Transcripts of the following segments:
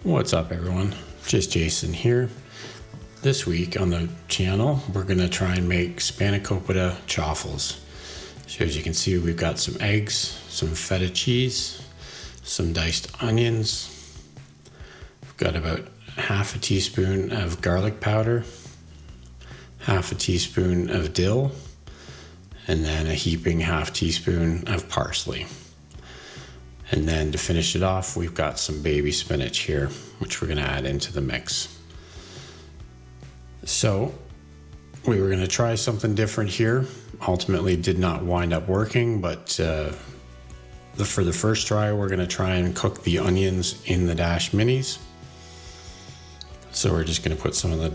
What's up, everyone? Just Jason here. This week on the channel, we're going to try and make Spanakopita chaffles. So as you can see, we've got some eggs, some feta cheese, some diced onions. We've got about half a teaspoon of garlic powder, half a teaspoon of dill, and then a heaping half teaspoon of parsley. And then to finish it off, we've got some baby spinach here, which we're going to add into the mix. So we were going to try something different here. Ultimately did not wind up working, but for the first try, we're going to try and cook the onions in the dash minis. So we're just going to put some of the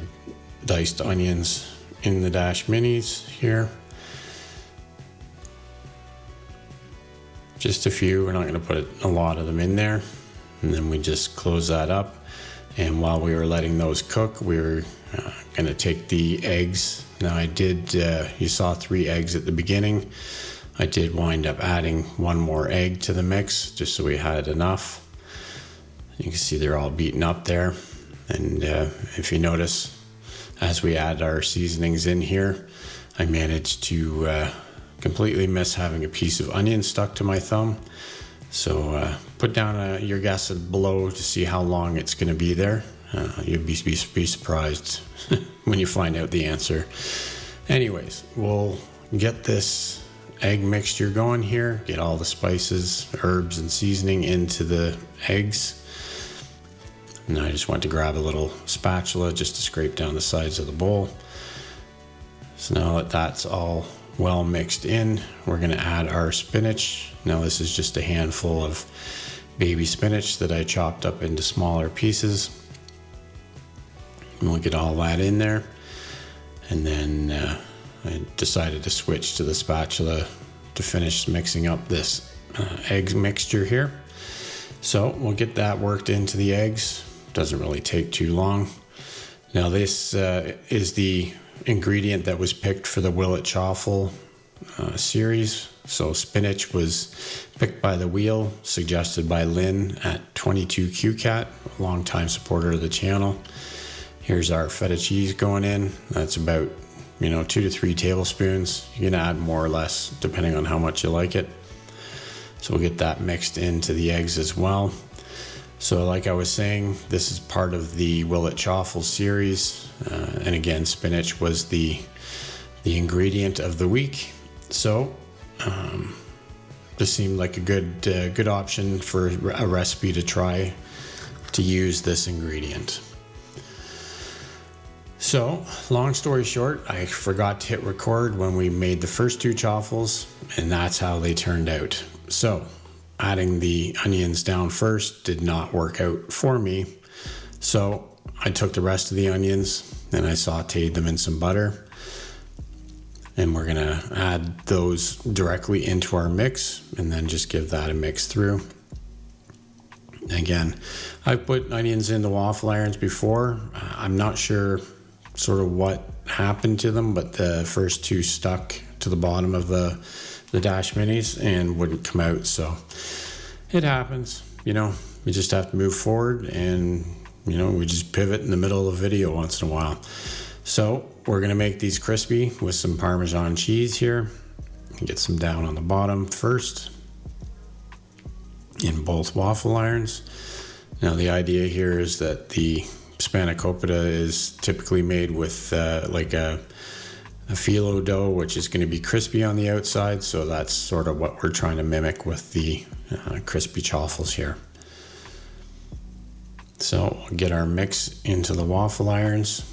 diced onions in the dash minis here. Just a few, we're not going to put a lot of them in there. And then we just close that up. And while we were letting those cook, we were going to take the eggs. Now I did, you saw 3 eggs at the beginning. I did wind up adding one more egg to the mix, just so we had enough. You can see they're all beaten up there. And if you notice, as we add our seasonings in here, I managed to completely miss having a piece of onion stuck to my thumb. So put down your guess below to see how long it's going to be there. You'd be surprised when you find out the answer. Anyways, we'll get this egg mixture going here, get all the spices, herbs, and seasoning into the eggs. And I just want to grab a little spatula just to scrape down the sides of the bowl. So now that that's all well mixed in, we're going to add our spinach. Now this is just a handful of baby spinach that I chopped up into smaller pieces. And we'll get all that in there. And then I decided to switch to the spatula to finish mixing up this egg mixture here. So we'll get that worked into the eggs. Doesn't really take too long. Now this is the ingredient that was picked for the It Chaffle series. So spinach was picked by the wheel, suggested by Lynn at 22QCat, a longtime supporter of the channel. Here's our feta cheese going in. That's about 2 to 3 tablespoons. You can add more or less depending on how much you like it. So we'll get that mixed into the eggs as well. So like I was saying, this is part of the It Chaffle series. And again, spinach was the ingredient of the week. So this seemed like a good option for a recipe to try to use this ingredient. So long story short, I forgot to hit record when we made the first 2 chaffles, and that's how they turned out. So adding the onions down first did not work out for me. So I took the rest of the onions and I sauteed them in some butter. And we're gonna add those directly into our mix and then just give that a mix through. Again, I've put onions in the waffle irons before. I'm not sure sort of what happened to them, but the first 2 stuck to the bottom of the dash minis and wouldn't come out. So it happens, we just have to move forward, and we just pivot in the middle of the video once in a while. So we're going to make these crispy with some Parmesan cheese here. Get some down on the bottom first in both waffle irons. Now the idea here is that the Spanakopita is typically made with like a Phyllo dough, which is going to be crispy on the outside. So that's sort of what we're trying to mimic with the crispy chaffles here. So we'll get our mix into the waffle irons.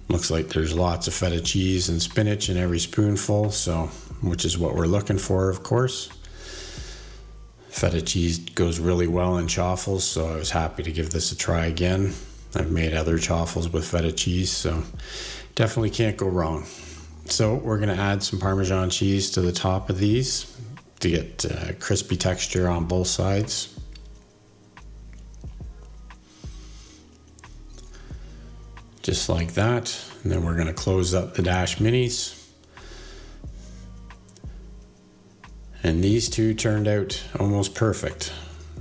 Looks like there's lots of feta cheese and spinach in every spoonful, so which is what we're looking for, of course. Feta cheese goes really well in chaffles, so I was happy to give this a try again. I've made other chaffles with feta cheese, so definitely can't go wrong. So we're going to add some Parmesan cheese to the top of these to get crispy texture on both sides. Just like that. And then we're going to close up the dash minis. And these two turned out almost perfect.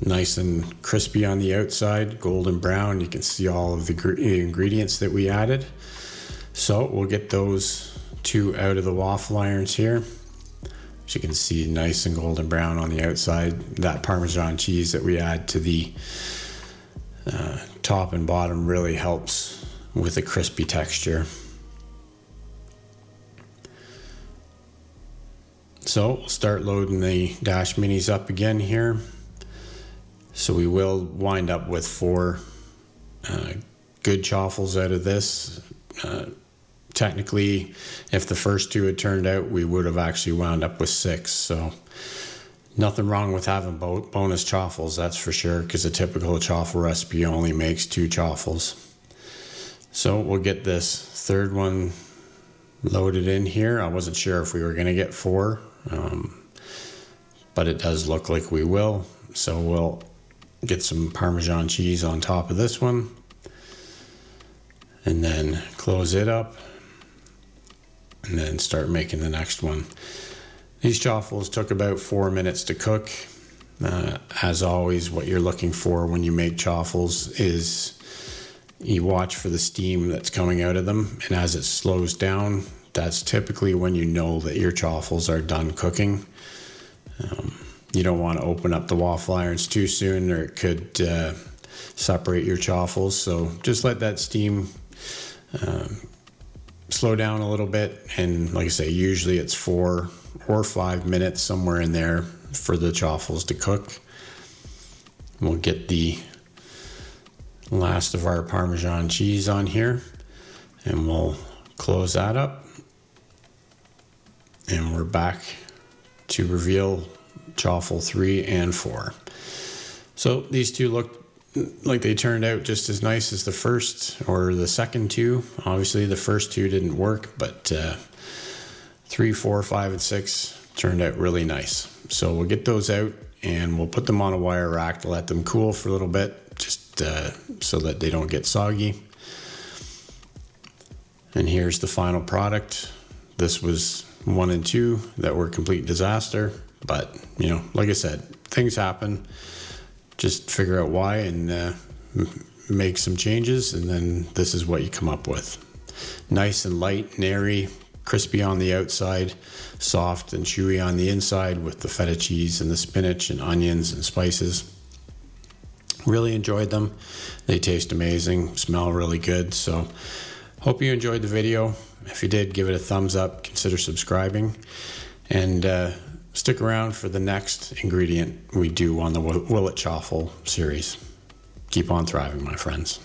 Nice and crispy on the outside, golden brown. You can see all of the ingredients that we added. So we'll get those two out of the waffle irons here. As you can see, nice and golden brown on the outside. That Parmesan cheese that we add to the top and bottom really helps with a crispy texture. So we'll start loading the Dash Minis up again here. So we will wind up with 4 good chaffles out of this. Technically, if the first 2 had turned out, we would have actually wound up with 6. So nothing wrong with having bonus chaffles, that's for sure, because a typical chaffle recipe only makes 2 chaffles. So we'll get this third one loaded in here. I wasn't sure if we were going to get 4, but it does look like we will. So we'll get some Parmesan cheese on top of this one, and then close it up, and then start making the next one. These chaffles took about 4 minutes to cook. As always, what you're looking for when you make chaffles is you watch for the steam that's coming out of them, and as it slows down, that's typically when you know that your chaffles are done cooking. You don't want to open up the waffle irons too soon, or it could separate your chaffles. So just let that steam slow down a little bit. And like I say, usually it's 4 or 5 minutes, somewhere in there, for the chaffles to cook. We'll get the last of our Parmesan cheese on here, and we'll close that up. And we're back to reveal chaffle 3 and 4. So these two look like they turned out just as nice as the first or the second 2. Obviously the first 2 didn't work, but 3, 4, 5, and 6 turned out really nice. So we'll get those out and we'll put them on a wire rack to let them cool for a little bit, just so that they don't get soggy. And here's the final product. This was 1 and 2 that were a complete disaster, but you know, like I said, things happen. Just figure out why and make some changes, and then this is what you come up with. Nice and light and airy, crispy on the outside, soft and chewy on the inside with the feta cheese and the spinach and onions and spices. Really enjoyed them. They taste amazing, smell really good. So hope you enjoyed the video. If you did, give it a thumbs up, consider subscribing, and stick around for the next ingredient we do on the Will It Chaffle series. Keep on thriving, my friends.